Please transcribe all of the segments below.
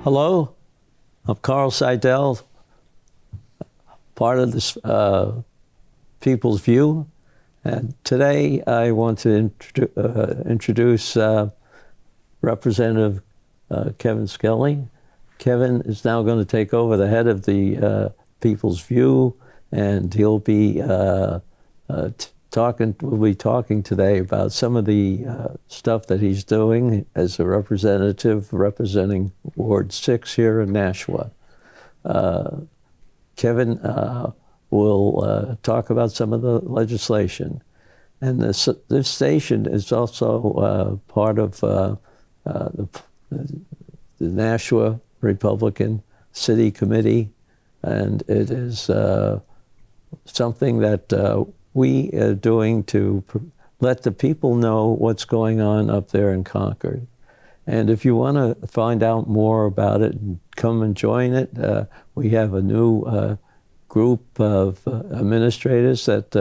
Hello, I'm Carl Seidel, part of this People's View, and today I want to introduce Representative Kevin Scully. Kevin is now going to take over the head of the People's View, and he'll be we'll be talking today about some of the stuff that he's doing as a representative representing Ward 6 here in Nashua. Kevin will talk about some of the legislation. And this station is also part of the Nashua Republican City Committee, and it is something that we are doing to let the people know what's going on up there in Concord. And if you want to find out more about it, come and join it. We have a new group of administrators that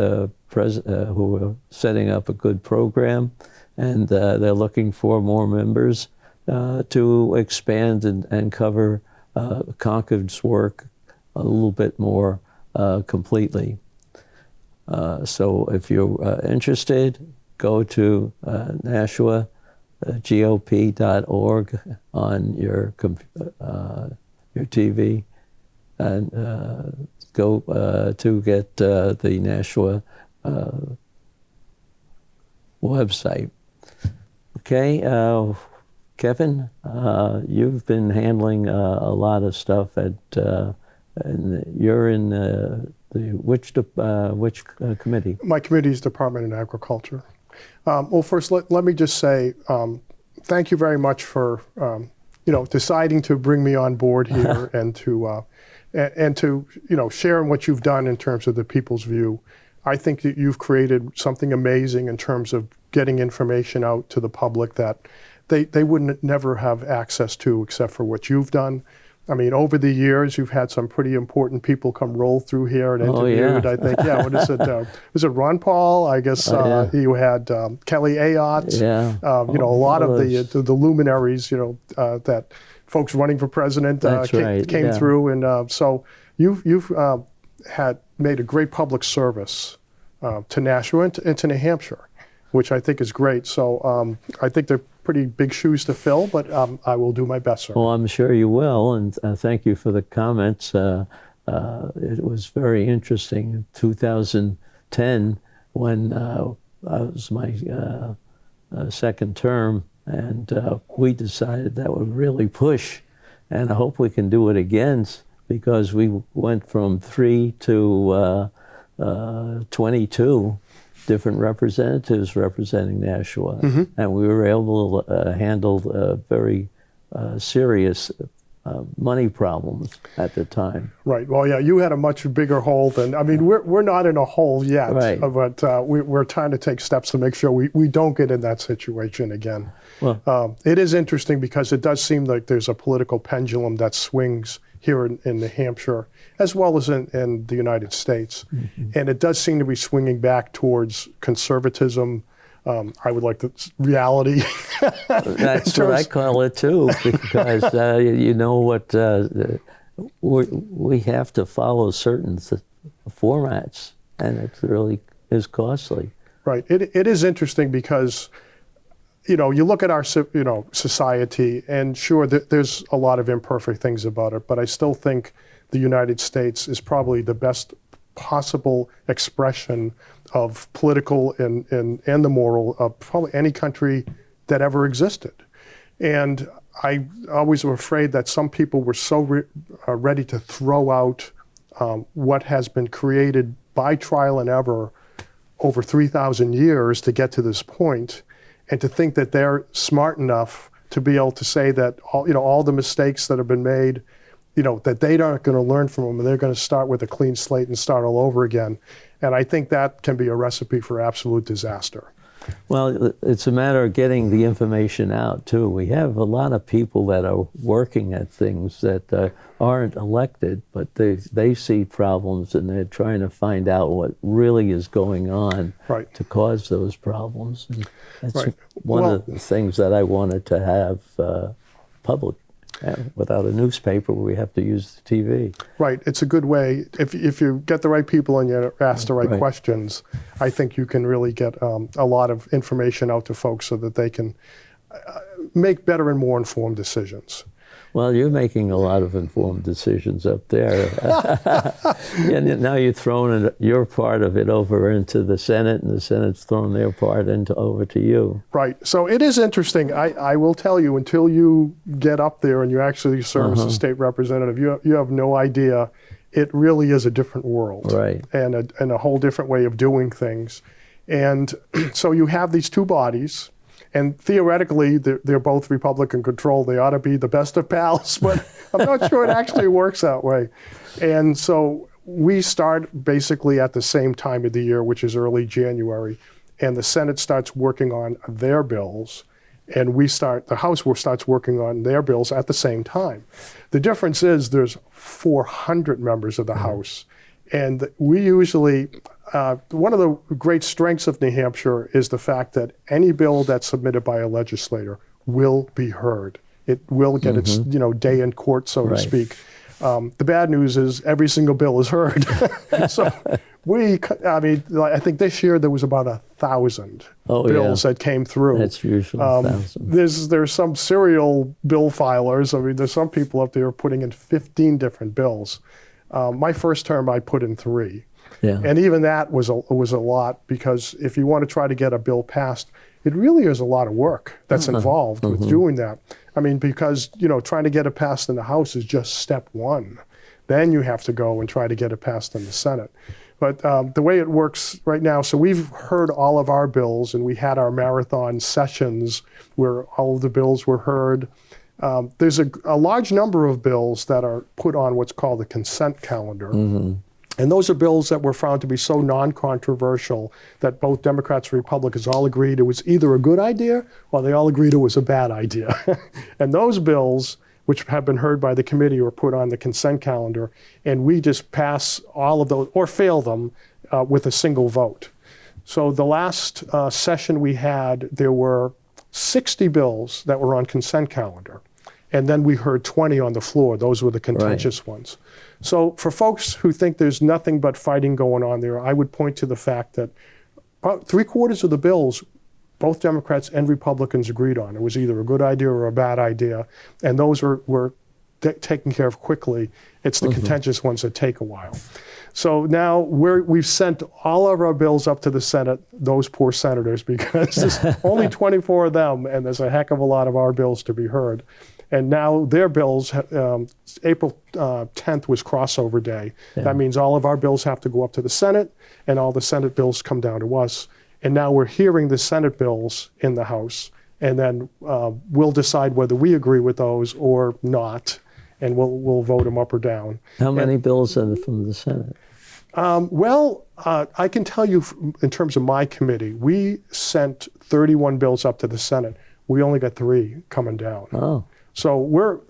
who are setting up a good program, and they're looking for more members to expand and cover Concord's work a little bit more completely. So if you're interested, go to NashuaGOP.org on your TV, and go to get the Nashua website. Okay, Kevin, you've been handling a lot of stuff and you're in which committee? My committee is Department of Agriculture. Well, first, let me just say thank you very much for deciding to bring me on board here and to sharing what you've done in terms of the People's View. I think that you've created something amazing in terms of getting information out to the public that they wouldn't never have access to except for what you've done. I mean, over the years, you've had some pretty important people come roll through here and interviewed. Yeah. I think, what is it? Was it Ron Paul? I guess you had Kelly Ayotte. Yeah. A lot of the luminaries, that folks running for president came through, and so you've had made a great public service to Nashua and to New Hampshire, which I think is great. So I think they're pretty big shoes to fill, but I will do my best, sir. Well, I'm sure you will, and thank you for the comments. It was very interesting in 2010 when was my second term, and we decided that would really push, and I hope we can do it again, because we went from 3 to 22 different representatives representing Nashua, and we were able to handle very serious money problems at the time. Right. Well, yeah, you had a much bigger hole than, we're not in a hole yet, right, but we're trying to take steps to make sure we don't get in that situation again. Well, it is interesting because it does seem like there's a political pendulum that swings here in New Hampshire, as well as in the United States. And it does seem to be swinging back towards conservatism. I would like the reality. That's what I call it too, because you know what, we have to follow certain formats, and it really is costly. Right. It is interesting because you look at our society, and sure, there's a lot of imperfect things about it, but I still think the United States is probably the best possible expression of political and the moral of probably any country that ever existed. And I always was afraid that some people were so ready to throw out what has been created by trial and error over 3,000 years to get to this point, and to think that they're smart enough to be able to say that all the mistakes that have been made, that they aren't going to learn from them, and they're going to start with a clean slate and start all over again. And I think that can be a recipe for absolute disaster. Well, it's a matter of getting the information out, too. We have a lot of people that are working at things that aren't elected, but they see problems, and they're trying to find out what really is going on to cause those problems. And that's one of the things that I wanted to have public. Without a newspaper, we have to use the TV. Right. It's a good way. If you get the right people and you ask the right questions, I think you can really get a lot of information out to folks so that they can make better and more informed decisions. Well, you're making a lot of informed decisions up there. And now you're throwing your part of it over into the Senate, and the Senate's throwing their part over to you. Right. So it is interesting. I will tell you, until you get up there and you actually serve as a state representative, you have no idea. It really is a different world, right? And a whole different way of doing things. And so you have these two bodies. And theoretically, they're both Republican controlled. They ought to be the best of pals, but I'm not sure it actually works that way. And so we start basically at the same time of the year, which is early January, and the Senate starts working on their bills, and the House starts working on their bills at the same time. The difference is there's 400 members of the House, and we usually, one of the great strengths of New Hampshire is the fact that any bill that's submitted by a legislator will be heard. It will get its day in court, so to speak. The bad news is every single bill is heard. So I think this year there was about 1,000 bills that came through. That's usually 1,000. There's some serial bill filers. I mean, there's some people up there putting in 15 different bills. My first term, I put in 3. Yeah. And even that was a lot, because if you want to try to get a bill passed, it really is a lot of work that's involved with doing that. I mean, because, trying to get it passed in the House is just step one. Then you have to go and try to get it passed in the Senate. But the way it works right now, so we've heard all of our bills, and we had our marathon sessions where all of the bills were heard. There's a large number of bills that are put on what's called the consent calendar. And those are bills that were found to be so non-controversial that both Democrats and Republicans all agreed it was either a good idea or they all agreed it was a bad idea. And those bills, which have been heard by the committee, were put on the consent calendar, and we just pass all of those or fail them with a single vote. So the last session we had, there were 60 bills that were on consent calendar. And then we heard 20 on the floor. Those were the contentious ones. So for folks who think there's nothing but fighting going on there, I would point to the fact that about 3/4 of the bills, both Democrats and Republicans agreed on. It was either a good idea or a bad idea. And those were taken care of quickly. It's the contentious ones that take a while. So now we've sent all of our bills up to the Senate, those poor senators, because there's only 24 of them, and there's a heck of a lot of our bills to be heard. And now their bills, April 10th was crossover day. Yeah. That means all of our bills have to go up to the Senate, and all the Senate bills come down to us. And now we're hearing the Senate bills in the House, and then we'll decide whether we agree with those or not, and we'll vote them up or down. How many bills are from the Senate? I can tell you in terms of my committee, we sent 31 bills up to the Senate. We only got 3 coming down. Oh. So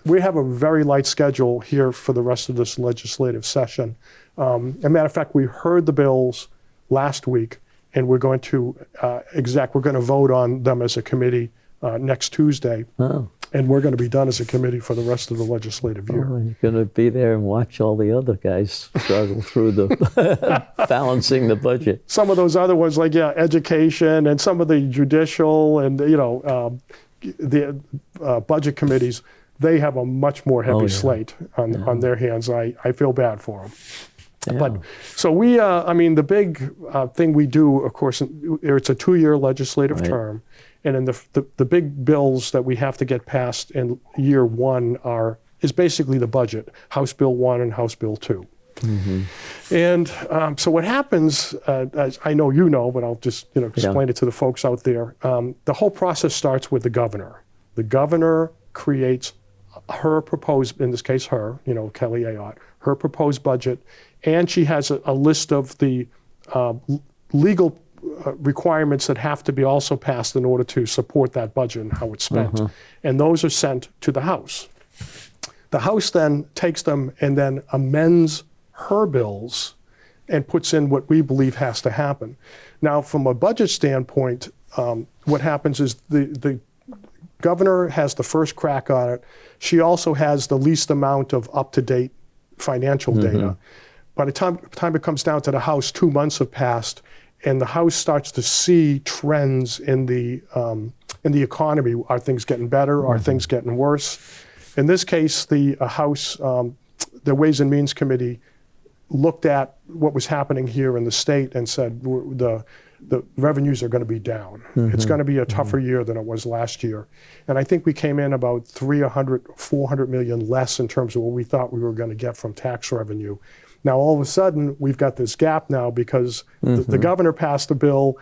we have a very light schedule here for the rest of this legislative session. As a matter of fact, we heard the bills last week, and we're going to vote on them as a committee next Tuesday. Oh. And we're going to be done as a committee for the rest of the legislative year. Oh, you're going to be there and watch all the other guys struggle through the balancing the budget. Some of those other ones, like education, and some of the judicial, and the budget committees, they have a much more heavy slate on their hands. I feel bad for them. Yeah. But so we, the big thing we do, of course, it's a 2-year legislative term. And in the big bills that we have to get passed in year 1 is basically the budget, House Bill 1 and House Bill 2. And so what happens, as I know you know, but I'll just explain it to the folks out there. The whole process starts with the governor. The governor creates her proposed, in this case her, Kelly Ayotte, her proposed budget, and she has a list of the legal requirements that have to be also passed in order to support that budget and how it's spent. And those are sent to the House. The House then takes them and then amends her bills and puts in what we believe has to happen. Now, from a budget standpoint, what happens is the governor has the first crack on it. She also has the least amount of up-to-date financial data. By the time it comes down to the House, 2 months have passed, and the House starts to see trends in the economy. Are things getting better? Are things getting worse? In this case, the House, the Ways and Means Committee, looked at what was happening here in the state and said the revenues are going to be down. It's going to be a tougher year than it was last year. And I think we came in about 400 million less in terms of what we thought we were going to get from tax revenue. Now, all of a sudden, we've got this gap now because the governor passed a bill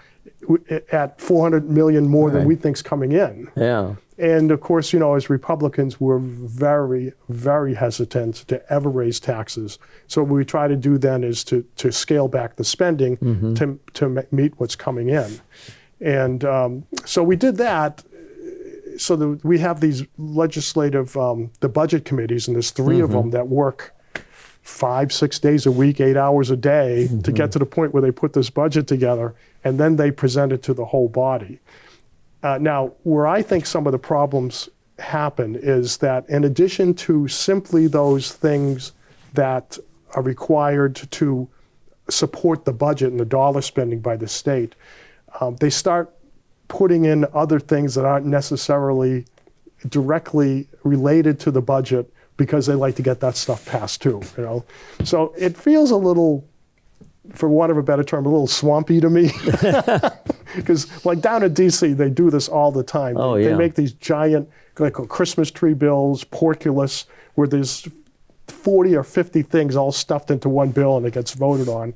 at 400 million more than we think's coming in. Yeah. And of course, you know, as Republicans, we're very, very hesitant to ever raise taxes. So what we try to do then is to scale back the spending to meet what's coming in. And so we did that. So we have these legislative, the budget committees, and there's 3 of them that work 5-6 days a week, 8 hours a day to get to the point where they put this budget together, and then they present it to the whole body. Now, where I think some of the problems happen is that in addition to simply those things that are required to support the budget and the dollar spending by the state, they start putting in other things that aren't necessarily directly related to the budget because they like to get that stuff passed too, you know? So it feels a little, for want of a better term, a little swampy to me. Because like down in DC, they do this all the time. They make these giant, like Christmas tree bills, porculus, where there's 40 or 50 things all stuffed into one bill and it gets voted on.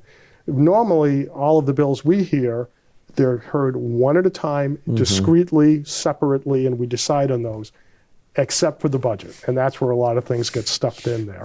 Normally, all of the bills we hear, they're heard one at a time, discreetly, separately, and we decide on those, except for the budget. And that's where a lot of things get stuffed in there.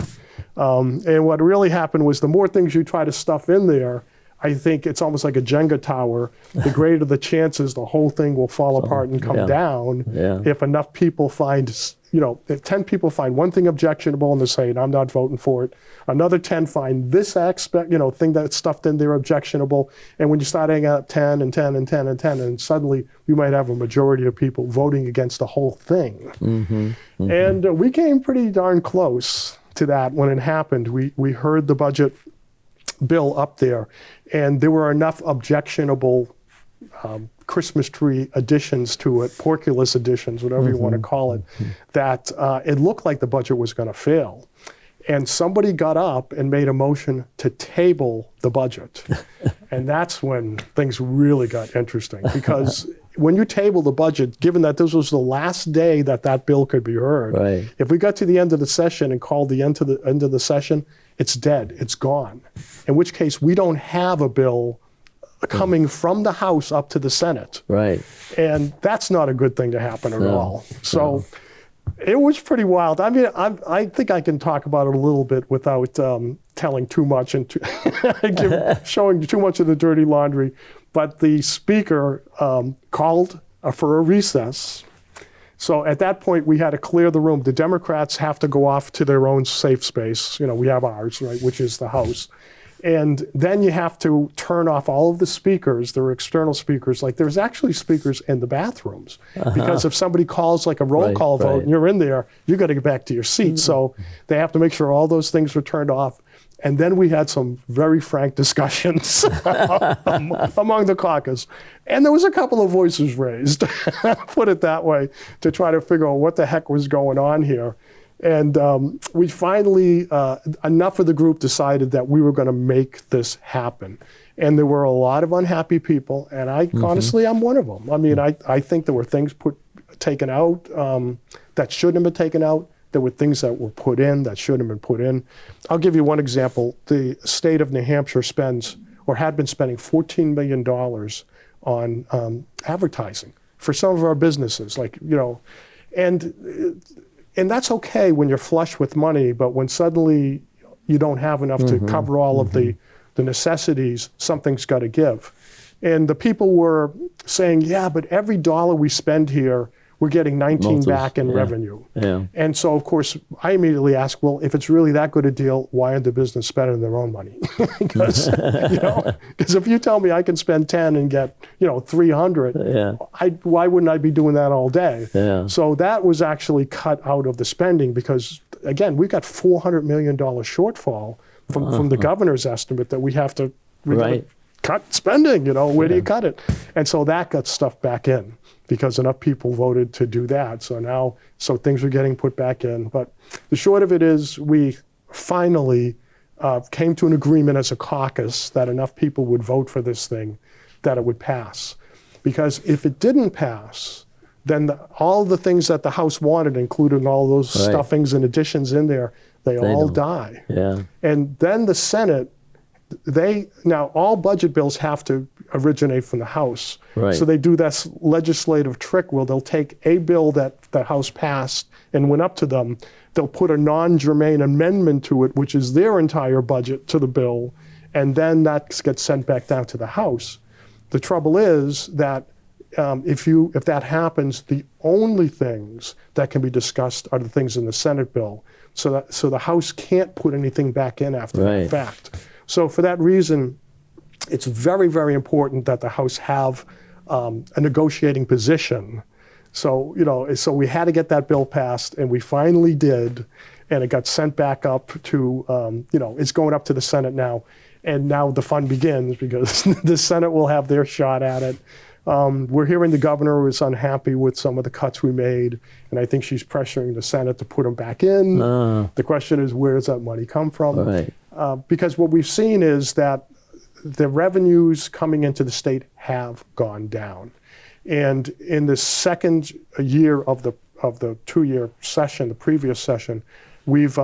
And what really happened was the more things you try to stuff in there, I think it's almost like a Jenga tower. The greater the chances the whole thing will fall apart and come down if enough people find, you know, if 10 people find one thing objectionable and they say, I'm not voting for it. Another 10 find this aspect, you know, thing that's stuffed in there objectionable. And when you start adding up 10 and 10 and 10 and 10, and suddenly you might have a majority of people voting against the whole thing. And we came pretty darn close to that when it happened. We heard the budget bill up there, and there were enough objectionable Christmas tree additions to it, porculus additions, whatever you want to call it, that it looked like the budget was going to fail. And somebody got up and made a motion to table the budget. And that's when things really got interesting, because when you table the budget, given that this was the last day that that bill could be heard, if we got to the end of the session and called the end of the session, it's dead, it's gone. In which case, we don't have a bill coming from the House up to the Senate. And that's not a good thing to happen at all. So it was pretty wild. I mean, I think I can talk about it a little bit without telling too much and showing too much of the dirty laundry. But the speaker called for a recess. So at that point, we had to clear the room. The Democrats have to go off to their own safe space. You know, we have ours, right, which is the House. And then you have to turn off all of the speakers. There are external speakers. Like there's actually speakers in the bathrooms. Because if somebody calls like a roll call vote and you're in there, you got to get back to your seat. So they have to make sure all those things were turned off. And then we had some very frank discussions among the caucus. And there was a couple of voices raised, put it that way, to try to figure out what the heck was going on here. And we finally, enough of the group decided that we were going to make this happen. And there were a lot of unhappy people, and honestly, I'm one of them. I mean, I think there were things taken out that shouldn't have been taken out. There were things that were put in that shouldn't have been put in. I'll give you one example. The state of New Hampshire spends, or had been spending, $14 million on advertising for some of our businesses, like, you know, and that's okay when you're flush with money, but when suddenly you don't have enough to cover all of the necessities, something's got to give. And the people were saying, yeah, but every dollar we spend here, we're getting 19 back in yeah. revenue. Yeah. And so, of course, I immediately ask, well, if it's really that good a deal, why aren't the business spending their own money? Because, if you tell me I can spend 10 and get, 300, Yeah. why wouldn't I be doing that all day? Yeah. So that was actually cut out of the spending because, again, we got $400 million shortfall from the governor's estimate that we have to Right. cut spending, where do you cut it? And so that got stuffed back in because enough people voted to do that. So things are getting put back in. But the short of it is we finally came to an agreement as a caucus that enough people would vote for this thing that it would pass. Because if it didn't pass, then all the things that the House wanted, including all those Right. stuffings and additions in there, they all don't. die. Yeah. And then the Senate, now all budget bills have to originate from the House. Right. So they do this legislative trick where they'll take a bill that the House passed and went up to them, they'll put a non-germane amendment to it, which is their entire budget to the bill, and then that gets sent back down to the House. The trouble is that if that happens, the only things that can be discussed are the things in the Senate bill. So the House can't put anything back in after Right. that fact. So for that reason, it's very, very important that the House have a negotiating position. So so we had to get that bill passed, and we finally did, and it got sent back up to it's going up to the Senate now, and now the fun begins because the Senate will have their shot at it. We're hearing the governor is unhappy with some of the cuts we made, and I think she's pressuring the Senate to put them back in. The question is, where does that money come from? Right. Because what we've seen is that the revenues coming into the state have gone down. And in the second year of the 2-year session, the previous session, we've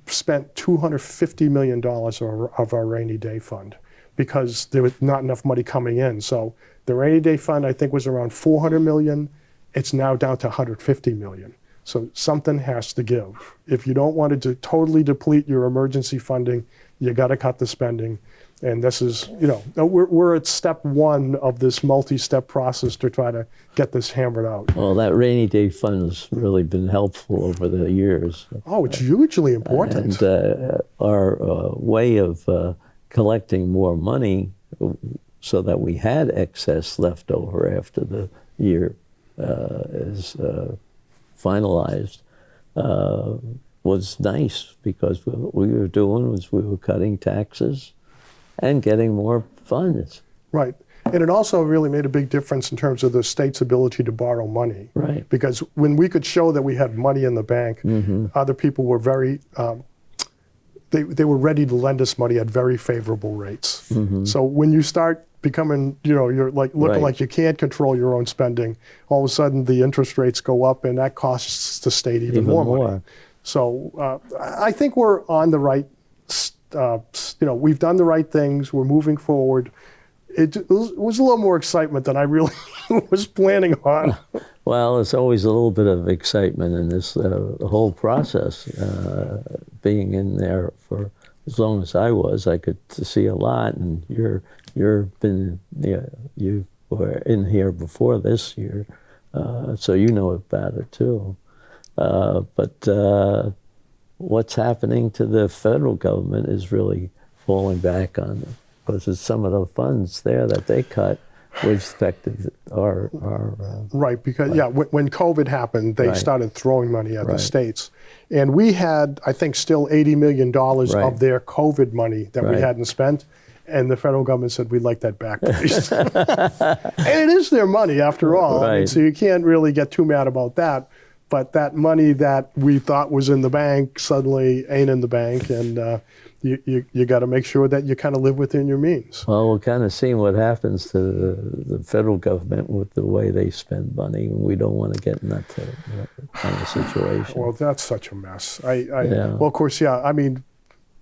spent $250 million of our rainy day fund because there was not enough money coming in. So the rainy day fund, I think, was around $400 million. It's now down to $150 million. So something has to give. If you don't want to totally deplete your emergency funding, you got to cut the spending. And this is, we're at step one of this multi-step process to try to get this hammered out. Well, that rainy day fund has really been helpful over the years. Oh, it's hugely important. And our way of collecting more money so that we had excess left over after the year is finalized was nice because what we were doing was we were cutting taxes and getting more funds. Right. And it also really made a big difference in terms of the state's ability to borrow money. Right. Because when we could show that we had money in the bank, other people were very, they were ready to lend us money at very favorable rates. So when you start becoming, you're like looking like you can't control your own spending, all of a sudden the interest rates go up and that costs the state even more money. So I think we're on the right we've done the right things. We're moving forward. It was a little more excitement than I really was planning on. Well, there's always a little bit of excitement in this whole process. Being in there for as long as I was, I could see a lot. And you were in here before this year, so you know about it too. But what's happening to the federal government is really falling back on them because it's some of the funds there that they cut which affected our right, because when COVID happened, they started throwing money at the states, and we had, I think, still $80 million of their COVID money that we hadn't spent, and the federal government said, we'd like that back, please. And it is their money after all, I mean, so you can't really get too mad about that. But that money that we thought was in the bank suddenly ain't in the bank, and you got to make sure that you kind of live within your means. Well, we're kind of seeing what happens to the federal government with the way they spend money, and we don't want to get in that kind of situation. Well, that's such a mess. Well, of course, I mean,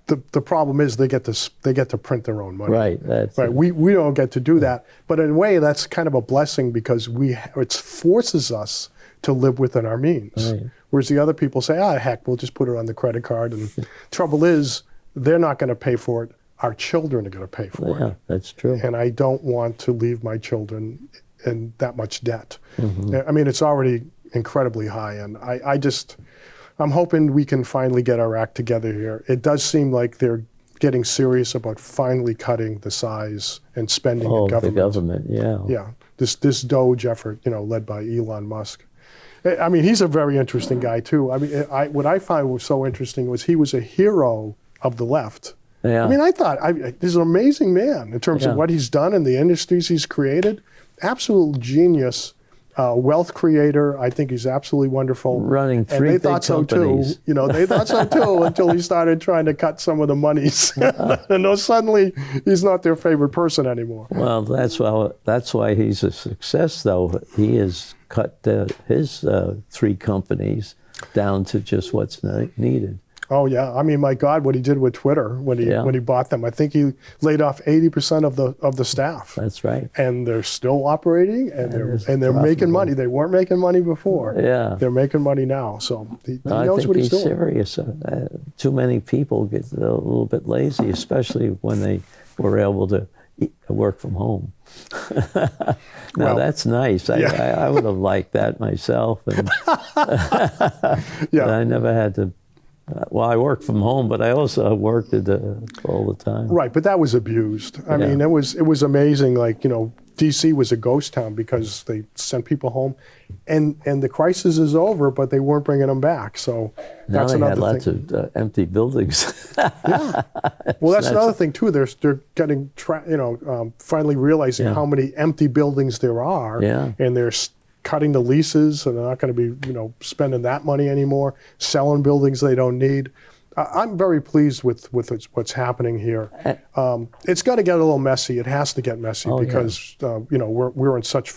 the problem is they get to print their own money. Right. We don't get to do that, but in a way, that's kind of a blessing because it forces us to live within our means. Right. Whereas the other people say, heck, we'll just put it on the credit card. And trouble is, they're not going to pay for it. Our children are going to pay for it. Yeah, that's true. And I don't want to leave my children in that much debt. I mean, it's already incredibly high, and I'm hoping we can finally get our act together here. It does seem like they're getting serious about finally cutting the size and spending in government. The government, yeah. Yeah, this Doge effort, led by Elon Musk. I mean, he's a very interesting guy too. I mean, what I find was so interesting was he was a hero of the left. Yeah. I mean, I thought he's an amazing man in terms of what he's done in the industries he's created. Absolute genius. Wealth creator. I think he's absolutely wonderful. Running three and they big thought companies. So too. They thought so too until he started trying to cut some of the monies. And then suddenly he's not their favorite person anymore. Well, that's why he's a success, though. He has cut his three companies down to just what's needed. Oh yeah, I mean, my God, what he did with Twitter when he bought them. I think he laid off 80% of the staff. That's right. And they're still operating, and they're making money. They weren't making money before. Yeah. They're making money now. So he knows what he's doing. Serious. Too many people get a little bit lazy, especially when they were able to work from home. Now that's nice. I would have liked that myself. And I never had to. Well, I worked from home, but I also worked all the time. Right, but that was abused. I mean, it was amazing. Like, D.C. was a ghost town because they sent people home, and the crisis is over, but they weren't bringing them back. So that's another thing. Now they had lots of empty buildings. Yeah. Well, that's another thing too. They're getting finally realizing how many empty buildings there are, and they're cutting the leases, and they're not going to be, spending that money anymore, selling buildings they don't need. I'm very pleased with what's happening here. It's got to get a little messy. It has to get messy because we're in such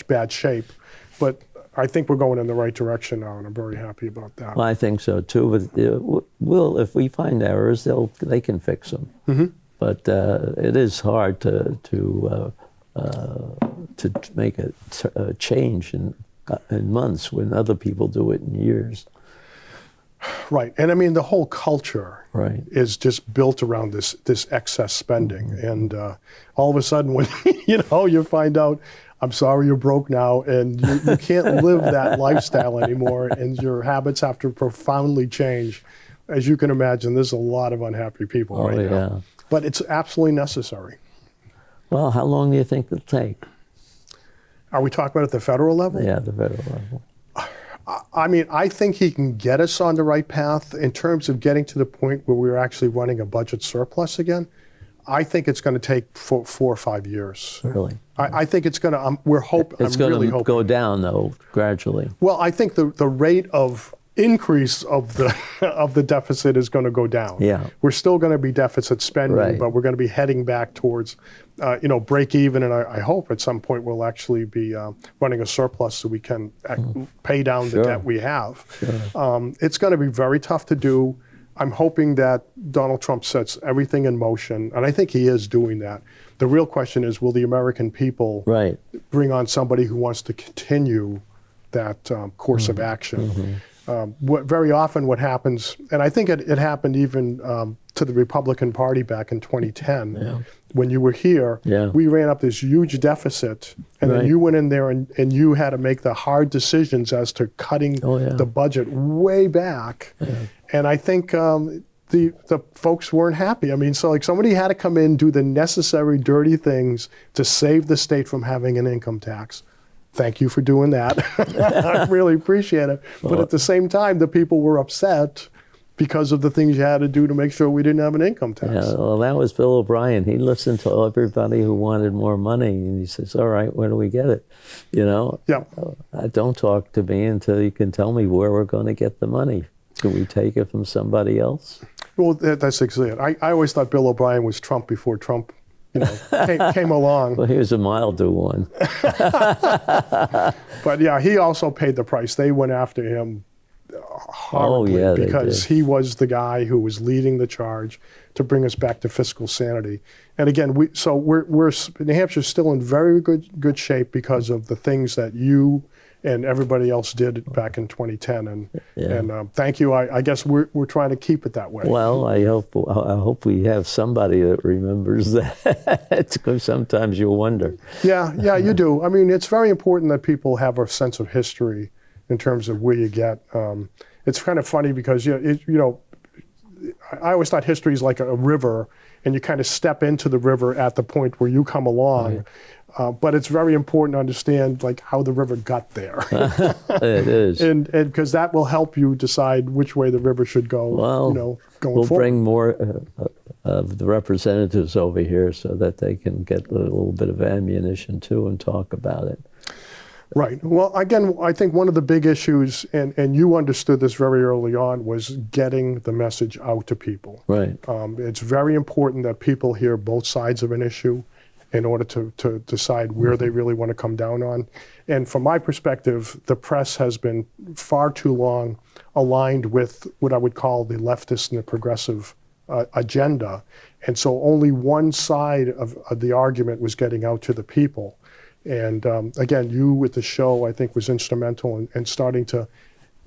bad shape. But I think we're going in the right direction now, and I'm very happy about that. Well, I think so too. But if we find errors, they can fix them. Mm-hmm. But it is hard to make a change in months when other people do it in years. Right, and I mean the whole culture is just built around this excess spending, and all of a sudden when you find out, I'm sorry you're broke now, and you can't live that lifestyle anymore, and your habits have to profoundly change. As you can imagine, there's a lot of unhappy people now, but it's absolutely necessary. Well, how long do you think it'll take? Are we talking about at the federal level? Yeah, the federal level. I mean, I think he can get us on the right path in terms of getting to the point where we're actually running a budget surplus again. I think it's going to take 4 or 5 years. Really? I think it's going to, we're hoping. It's going to go down, though, gradually. Well, I think the rate of increase of the deficit is going to go down. Yeah. We're still going to be deficit spending, but we're going to be heading back towards, break even. And I hope at some point we'll actually be running a surplus so we can pay down the debt we have. Sure. It's going to be very tough to do. I'm hoping that Donald Trump sets everything in motion, and I think he is doing that. The real question is, will the American people bring on somebody who wants to continue that course of action? Mm-hmm. Very often what happens, and I think it happened even to the Republican Party back in 2010, when you were here, we ran up this huge deficit, and then you went in there and you had to make the hard decisions as to cutting the budget way back. Yeah. And I think the folks weren't happy. I mean, so like somebody had to come in, do the necessary dirty things to save the state from having an income tax. Thank you for doing that. I really appreciate it. But at the same time, the people were upset because of the things you had to do to make sure we didn't have an income tax. Yeah, well, that was Bill O'Brien. He listened to everybody who wanted more money, and he says, all right, where do we get it? Yeah. Don't talk to me until you can tell me where we're going to get the money. Can we take it from somebody else? Well, that's exactly it. I always thought Bill O'Brien was Trump before Trump came along. Well, he was a milder one. But yeah, he also paid the price. They went after him horribly because he was the guy who was leading the charge to bring us back to fiscal sanity. And again, we're New Hampshire's still in very good shape because of the things that you and everybody else did it back in 2010. And thank you. I guess we're trying to keep it that way. Well, I hope we have somebody that remembers that, because sometimes you wonder. Yeah, you do. I mean, it's very important that people have a sense of history in terms of where you get. It's kind of funny because I always thought history is like a river, and you kind of step into the river at the point where you come along. Right. But it's very important to understand like how the river got there. It is, and because that will help you decide which way the river should go. Well, going we'll forward. bring more of the representatives over here so that they can get a little bit of ammunition too and talk about it. Right. Well, again, I think one of the big issues, and you understood this very early on, was getting the message out to people. Right. It's very important that people hear both sides of an issue in order to decide where they really want to come down on. And from my perspective, the press has been far too long aligned with what I would call the leftist and the progressive agenda. And so only one side of the argument was getting out to the people. And again, you with the show, I think, was instrumental in starting to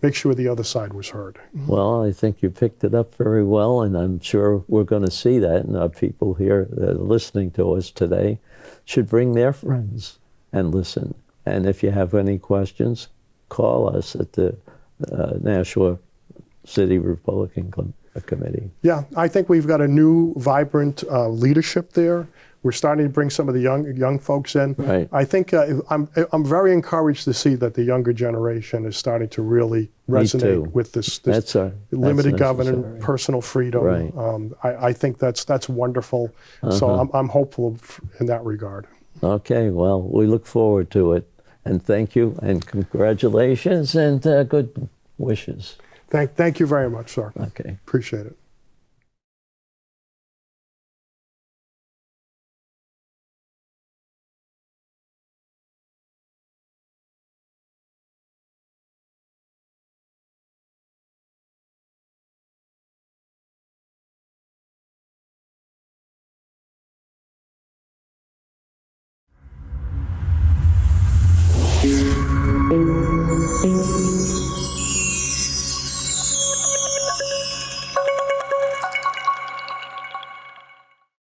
make sure the other side was heard. Well, I think you picked it up very well, and I'm sure we're going to see that. And our people here that are listening to us today should bring their friends and listen. And if you have any questions, call us at the Nashua City Republican Committee. Yeah, I think we've got a new, vibrant leadership there. We're starting to bring some of the young folks in. Right. I think I'm very encouraged to see that the younger generation is starting to really resonate with this limited government, personal freedom. Right. I think that's wonderful. So I'm hopeful in that regard. Okay, well, we look forward to it. And thank you, and congratulations, and good wishes. Thank you very much, sir. Okay. Appreciate it.